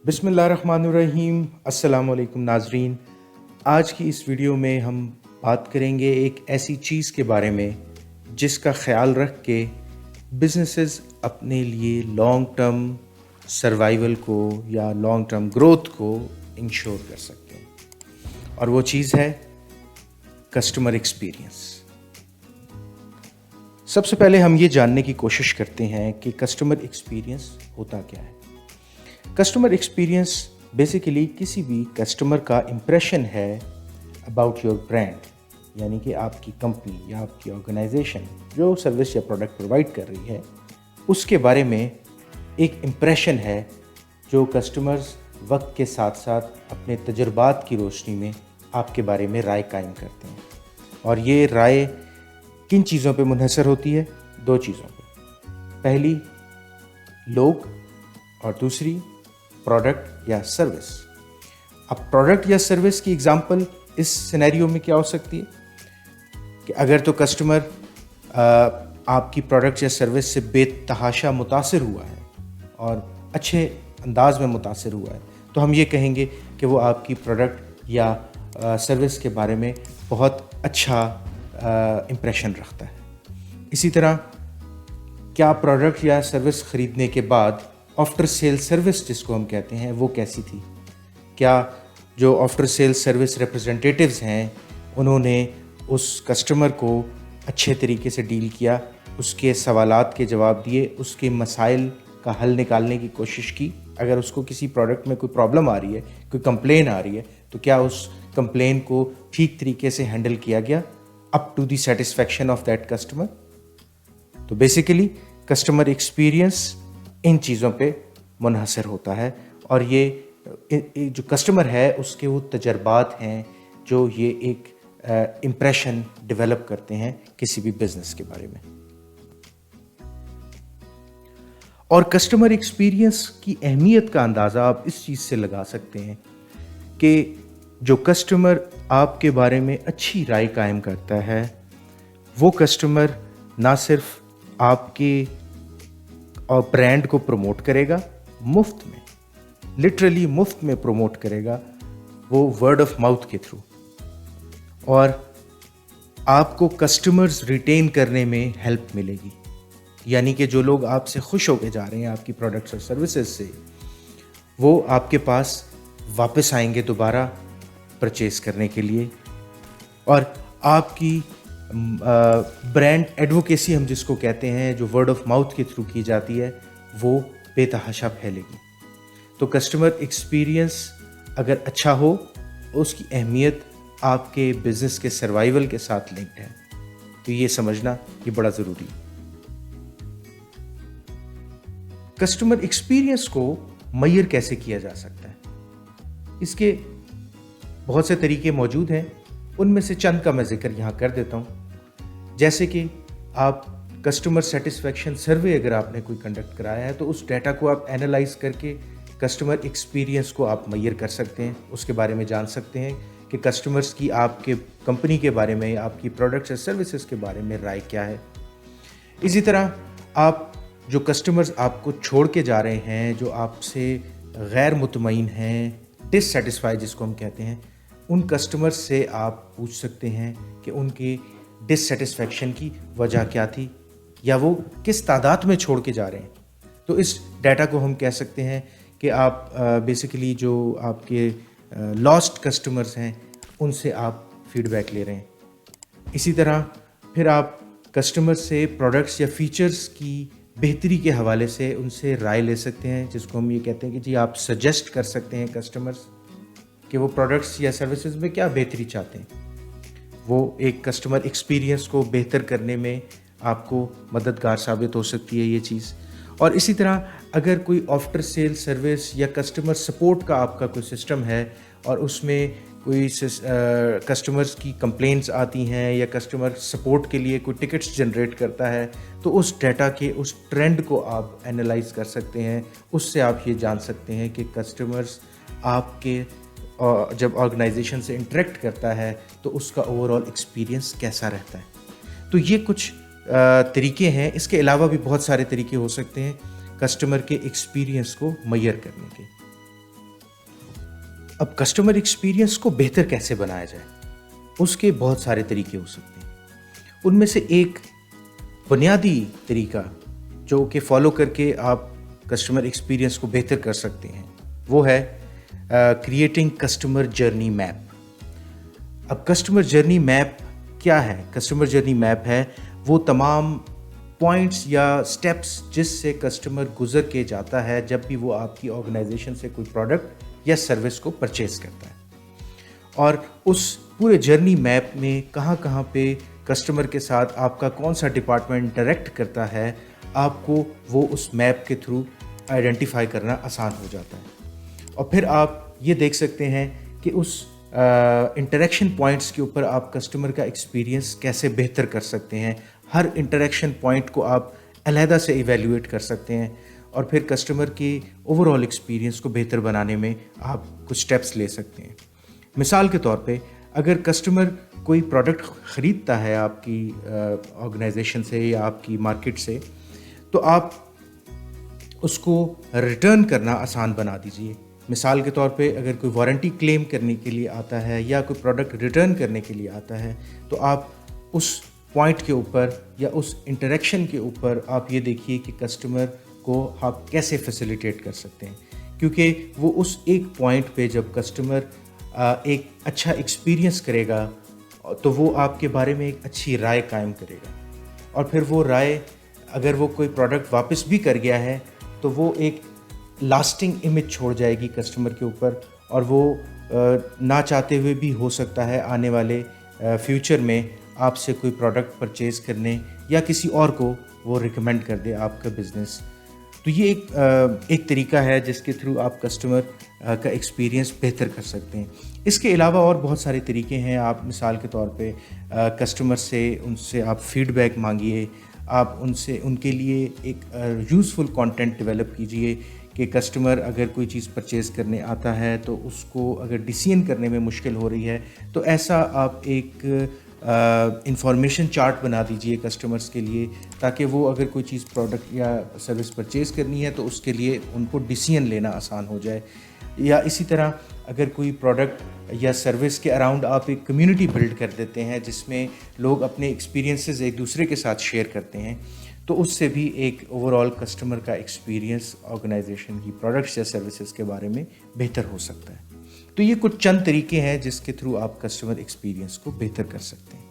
بسم اللہ الرحمن الرحیم۔ السلام علیکم ناظرین، آج کی اس ویڈیو میں ہم بات کریں گے ایک ایسی چیز کے بارے میں جس کا خیال رکھ کے بزنسز اپنے لیے لانگ ٹرم سروائیول کو یا لانگ ٹرم گروتھ کو انشور کر سکتے ہیں، اور وہ چیز ہے کسٹمر ایکسپیرینس۔ سب سے پہلے ہم یہ جاننے کی کوشش کرتے ہیں کہ کسٹمر ایکسپیرینس ہوتا کیا ہے۔ کسٹمر ایکسپیرینس بیسیکلی کسی بھی کسٹمر کا امپریشن ہے اباؤٹ یور برانڈ، یعنی کہ آپ کی کمپنی یا آپ کی آرگنائزیشن جو سروس یا پروڈکٹ پرووائڈ کر رہی ہے اس کے بارے میں ایک امپریشن ہے جو کسٹمرز وقت کے ساتھ ساتھ اپنے تجربات کی روشنی میں آپ کے بارے میں رائے قائم کرتے ہیں۔ اور یہ رائے کن چیزوں پہ منحصر ہوتی ہے؟ دو چیزوں پہ، پہلی لوگ اور دوسری پروڈکٹ یا سروس۔ اب پروڈکٹ یا سروس کی اگزامپل اس سینیریو میں کیا ہو سکتی ہے کہ اگر تو کسٹمر آپ کی پروڈکٹ یا سروس سے بے تحاشا متاثر ہوا ہے اور اچھے انداز میں متاثر ہوا ہے تو ہم یہ کہیں گے کہ وہ آپ کی پروڈکٹ یا سروس کے بارے میں بہت اچھا امپریشن رکھتا ہے۔ اسی طرح کیا پروڈکٹ یا سروس خریدنے کے بعد آفٹر سیل سروس جس کو ہم کہتے ہیں وہ کیسی تھی؟ کیا جو آفٹر سیل سروس ریپرزنٹیٹیوز ہیں انہوں نے اس کسٹمر کو اچھے طریقے سے ڈیل کیا، اس کے سوالات کے جواب دیے، اس کے مسائل کا حل نکالنے کی کوشش کی؟ اگر اس کو کسی پروڈکٹ میں کوئی پرابلم آ رہی ہے، کوئی کمپلین آ رہی ہے، تو کیا اس کمپلین کو ٹھیک طریقے سے ہینڈل کیا گیا up to the satisfaction of that customer? تو بیسیکلی کسٹمر ایکسپیرینس ان چیزوں پہ منحصر ہوتا ہے، اور یہ جو کسٹمر ہے اس کے وہ تجربات ہیں جو یہ ایک امپریشن ڈیولپ کرتے ہیں کسی بھی بزنس کے بارے میں۔ اور کسٹمر ایکسپیرینس کی اہمیت کا اندازہ آپ اس چیز سے لگا سکتے ہیں کہ جو کسٹمر آپ کے بارے میں اچھی رائے قائم کرتا ہے وہ کسٹمر نہ صرف آپ کے اور برانڈ کو پروموٹ کرے گا مفت میں، لٹرلی مفت میں پروموٹ کرے گا، وہ ورڈ آف ماؤتھ کے تھرو، اور آپ کو کسٹمرز ریٹین کرنے میں ہیلپ ملے گی۔ یعنی کہ جو لوگ آپ سے خوش ہو کے جا رہے ہیں آپ کی پروڈکٹس اور سروسز سے، وہ آپ کے پاس واپس آئیں گے دوبارہ پرچیز کرنے کے لیے، اور آپ کی برانڈ ایڈوکیسی ہم جس کو کہتے ہیں جو ورڈ آف ماؤتھ کے تھرو کی جاتی ہے وہ بے تحاشا پھیلے گی۔ تو کسٹمر ایکسپیرینس اگر اچھا ہو اس کی اہمیت آپ کے بزنس کے سروائیول کے ساتھ لنکڈ ہے، تو یہ سمجھنا یہ بڑا ضروری ہے۔ کسٹمر ایکسپیرینس کو میئر کیسے کیا جا سکتا ہے؟ اس کے بہت سے طریقے موجود ہیں، ان میں سے چند کا میں ذکر یہاں کر دیتا ہوں۔ جیسے کہ آپ کسٹمر سیٹسفیکشن سروے اگر آپ نے کوئی کنڈکٹ کرایا ہے تو اس ڈیٹا کو آپ اینالائز کر کے کسٹمر ایکسپیرینس کو آپ میئر کر سکتے ہیں، اس کے بارے میں جان سکتے ہیں کہ کسٹمرز کی آپ کے کمپنی کے بارے میں، آپ کی پروڈکٹس اور سروسز کے بارے میں رائے کیا ہے۔ اسی طرح آپ جو کسٹمرز آپ کو چھوڑ کے جا رہے ہیں، جو آپ سے غیر مطمئن ہیں، ڈس سیٹسفائی جس کو ہم کہتے ہیں، ان کسٹمر سے آپ پوچھ سکتے ہیں کہ ان کی ڈس سیٹسفیکشن کی وجہ کیا تھی، یا وہ کس تعداد میں چھوڑ کے جا رہے ہیں۔ تو اس ڈیٹا کو ہم کہہ سکتے ہیں کہ آپ بیسیکلی جو آپ کے لاسٹ کسٹمرز ہیں ان سے آپ فیڈ بیک لے رہے ہیں۔ اسی طرح پھر آپ کسٹمر سے پروڈکٹس یا فیچرز کی بہتری کے حوالے سے ان سے رائے لے سکتے ہیں، جس کو ہم یہ کہتے ہیں کہ جی آپ سجیسٹ کر سکتے ہیں کسٹمرز کہ وہ پروڈکٹس یا سروسز میں کیا بہتری چاہتے ہیں۔ وہ ایک کسٹمر ایکسپیرینس کو بہتر کرنے میں آپ کو مددگار ثابت ہو سکتی ہے یہ چیز۔ اور اسی طرح اگر کوئی آفٹر سیل سروس یا کسٹمر سپورٹ کا آپ کا کوئی سسٹم ہے اور اس میں کوئی کسٹمرز کی کمپلینٹس آتی ہیں یا کسٹمر سپورٹ کے لیے کوئی ٹکٹس جنریٹ کرتا ہے، تو اس ڈیٹا کے اس ٹرینڈ کو آپ اینالائز کر سکتے ہیں۔ اس سے آپ یہ جان سکتے ہیں کہ کسٹمرز آپ کے جب آرگنائزیشن سے انٹریکٹ کرتا ہے تو اس کا اوور آل ایکسپیرینس کیسا رہتا ہے۔ تو یہ کچھ طریقے ہیں، اس کے علاوہ بھی بہت سارے طریقے ہو سکتے ہیں کسٹمر کے ایکسپیرینس کو میئر کرنے کے۔ اب کسٹمر ایکسپیرینس کو بہتر کیسے بنایا جائے، اس کے بہت سارے طریقے ہو سکتے ہیں. ان میں سے ایک بنیادی طریقہ جو کہ فالو کر کے آپ کسٹمر ایکسپیرینس کو بہتر کر سکتے ہیں وہ ہے کریٹنگ کسٹمر جرنی میپ. اب کسٹمر جرنی میپ کیا ہے؟ کسٹمر جرنی میپ ہے وہ تمام پوائنٹس یا سٹیپس جس سے کسٹمر گزر کے جاتا ہے جب بھی وہ آپ کی آرگنائزیشن سے کوئی پروڈکٹ یا سروس کو پرچیز کرتا ہے. اور اس پورے جرنی میپ میں کہاں کہاں پہ کسٹمر کے ساتھ آپ کا کون سا ڈپارٹمنٹ انٹریکٹ کرتا ہے، آپ کو وہ اس میپ کے تھرو آئیڈینٹیفائی کرنا آسان ہو جاتا ہے. اور پھر آپ یہ دیکھ سکتے ہیں کہ اس انٹریکشن پوائنٹس کے اوپر آپ کسٹمر کا ایکسپیرینس کیسے بہتر کر سکتے ہیں. ہر انٹریکشن پوائنٹ کو آپ علیحدہ سے ایویلیویٹ کر سکتے ہیں اور پھر کسٹمر کی اوور آل ایکسپیرینس کو بہتر بنانے میں آپ کچھ سٹیپس لے سکتے ہیں. مثال کے طور پہ اگر کسٹمر کوئی پروڈکٹ خریدتا ہے آپ کی آرگنائزیشن سے یا آپ کی مارکیٹ سے، تو آپ اس کو ریٹرن کرنا آسان بنا دیجئے. مثال کے طور پہ اگر کوئی وارنٹی کلیم کرنے کے لیے آتا ہے یا کوئی پروڈکٹ ریٹرن کرنے کے لیے آتا ہے، تو آپ اس پوائنٹ کے اوپر یا اس انٹریکشن کے اوپر آپ یہ دیکھیے کہ کسٹمر کو آپ کیسے فیسیلیٹیٹ کر سکتے ہیں. کیونکہ وہ اس ایک پوائنٹ پہ جب کسٹمر ایک اچھا ایکسپیرینس کرے گا تو وہ آپ کے بارے میں ایک اچھی رائے قائم کرے گا، اور پھر وہ رائے اگر وہ کوئی پروڈکٹ واپس بھی کر گیا ہے تو وہ ایک لاسٹنگ امیج چھوڑ جائے گی کسٹمر کے اوپر، اور وہ نہ چاہتے ہوئے بھی ہو سکتا ہے آنے والے فیوچر میں آپ سے کوئی پروڈکٹ پرچیز کرنے یا کسی اور کو وہ ریکمینڈ کر دے آپ کا بزنس. تو یہ ایک طریقہ ہے جس کے تھرو آپ کسٹمر کا ایکسپیرینس بہتر کر سکتے ہیں. اس کے علاوہ اور بہت سارے طریقے ہیں. آپ مثال کے طور پہ کسٹمر سے ان سے آپ فیڈ بیک مانگیے، آپ ان کے لیے ایک یوزفل کانٹینٹ ڈیولپ کیجیے کہ کسٹمر اگر کوئی چیز پرچیز کرنے آتا ہے تو اس کو اگر ڈیسیژن کرنے میں مشکل ہو رہی ہے تو ایسا آپ ایک انفارمیشن چارٹ بنا دیجئے کسٹمرز کے لیے، تاکہ وہ اگر کوئی چیز پروڈکٹ یا سروس پرچیز کرنی ہے تو اس کے لیے ان کو ڈیسیژن لینا آسان ہو جائے. یا اسی طرح اگر کوئی پروڈکٹ یا سروس کے اراؤنڈ آپ ایک کمیونٹی بلڈ کر دیتے ہیں جس میں لوگ اپنے ایکسپیرینسز ایک دوسرے کے ساتھ شیئر کرتے ہیں، تو اس سے بھی ایک اوور آل کسٹمر کا ایکسپیرینس آرگنائزیشن کی پروڈکٹس یا سروسز کے بارے میں بہتر ہو سکتا ہے. تو یہ کچھ چند طریقے ہیں جس کے تھرو آپ کسٹمر ایکسپیرینس کو بہتر کر سکتے ہیں.